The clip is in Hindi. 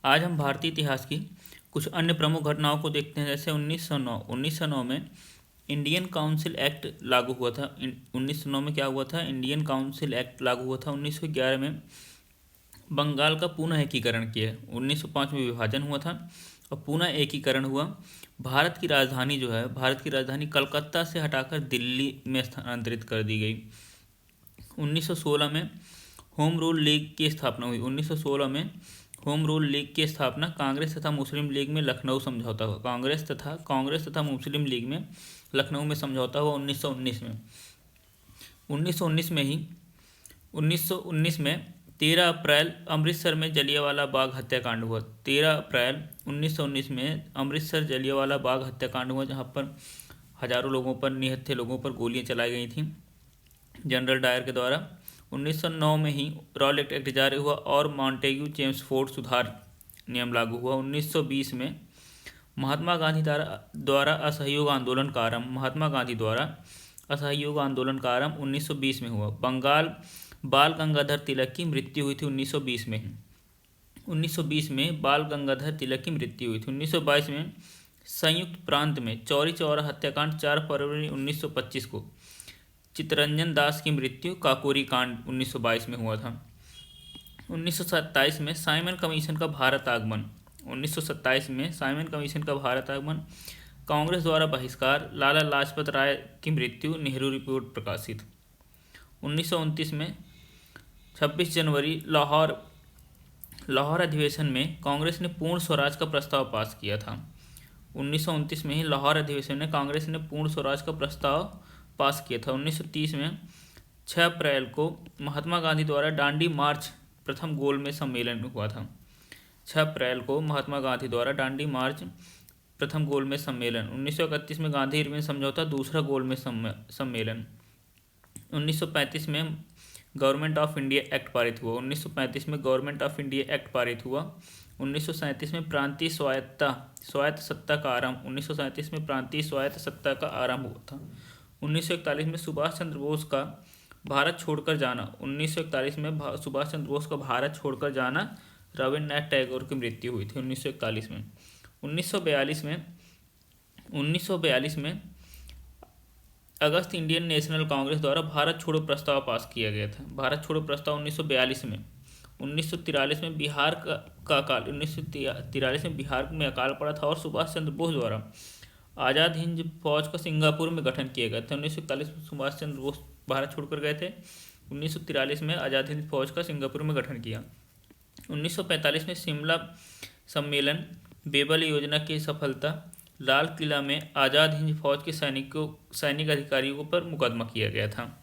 आज हम भारतीय इतिहास की कुछ अन्य प्रमुख घटनाओं को देखते हैं। जैसे 1909 में इंडियन काउंसिल एक्ट लागू हुआ था। 1909 में क्या हुआ था? इंडियन काउंसिल एक्ट लागू हुआ था। 1911 में बंगाल का पुनः एकीकरण किया। 1905 में विभाजन हुआ था और पुनः एकीकरण हुआ। भारत की राजधानी कलकत्ता से हटाकर दिल्ली में स्थानांतरित कर दी गई। 1916 में होम रूल लीग की स्थापना हुई। 1916 में होम रूल लीग की स्थापना कांग्रेस तथा मुस्लिम लीग में लखनऊ समझौता हुआ। कांग्रेस तथा मुस्लिम लीग में लखनऊ में समझौता हुआ 1919 में। 1919 में 13 अप्रैल अमृतसर में जलियांवाला बाग हत्याकांड हुआ। 13 अप्रैल 1919 में अमृतसर जलियांवाला बाग हत्याकांड हुआ, जहाँ पर हजारों लोगों पर, निहत्थे लोगों पर गोलियां चलाई गई थीं जनरल डायर के द्वारा। 1909 में ही रॉलेट एक्ट जारी हुआ और मॉन्टेग्यू चेम्सफोर्ड सुधार नियम लागू हुआ। 1920 में महात्मा गांधी द्वारा असहयोग आंदोलन का आरंभ। 1920 में हुआ। बंगाल बाल गंगाधर तिलक की मृत्यु हुई थी 1920 में ही। 1920 में बाल गंगाधर तिलक की मृत्यु हुई थी। 1922 में संयुक्त प्रांत में चौरी चौरा हत्याकांड 4 फरवरी 1925 को। चित्तरंजन दास की मृत्यु काकोरी कांड 1922 में हुआ था। 1927 में साइमन कमीशन का भारत आगमन। 1927 में साइमन कमीशन का भारत आगमन, कांग्रेस द्वारा बहिष्कार, लाला लाजपत राय की मृत्यु, नेहरू रिपोर्ट प्रकाशित। 1929 में 26 जनवरी लाहौर अधिवेशन में कांग्रेस ने पूर्ण स्वराज का प्रस्ताव पास किया था। 1929 में ही लाहौर अधिवेशन में कांग्रेस ने पूर्ण स्वराज का प्रस्ताव पास किया था। 1930 में 6 अप्रैल को महात्मा गांधी द्वारा दांडी मार्च प्रथम गोलमेज सम्मेलन हुआ था। 6 अप्रैल को महात्मा गांधी द्वारा दांडी मार्च प्रथम गोलमेज सम्मेलन। 1931 में गांधी इरविन समझौता दूसरा गोलमेज सम्मेलन। 1935 में गवर्नमेंट ऑफ इंडिया एक्ट पारित हुआ। 1935 में गवर्नमेंट ऑफ इंडिया एक्ट पारित हुआ। 1937 में प्रांतीय स्वायत्त सत्ता का आरंभ। 1937 में प्रांतीय स्वायत्त सत्ता का आरंभ हुआ था। 1941 में सुभाष चंद्र बोस का भारत छोड़कर जाना। 1941 में सुभाष चंद्र बोस का भारत छोड़कर जाना, रविन्द्रनाथ टैगोर की मृत्यु हुई थी 1941 में। 1942 में अगस्त इंडियन नेशनल कांग्रेस द्वारा भारत छोड़ो प्रस्ताव पास किया गया था। भारत छोड़ो प्रस्ताव 1942 में। 1943 में बिहार में अकाल पड़ा था और सुभाष चंद्र बोस द्वारा आज़ाद हिंद फौज का सिंगापुर में गठन किया गया था। 1941 में सुभाष चंद्र बोस भारत छोड़कर गए थे। 1943 में आज़ाद हिंद फौज का सिंगापुर में गठन किया। 1945 में शिमला सम्मेलन, बेबल योजना की सफलता, लाल किला में आज़ाद हिंद फौज के सैनिक अधिकारियों पर मुकदमा किया गया था।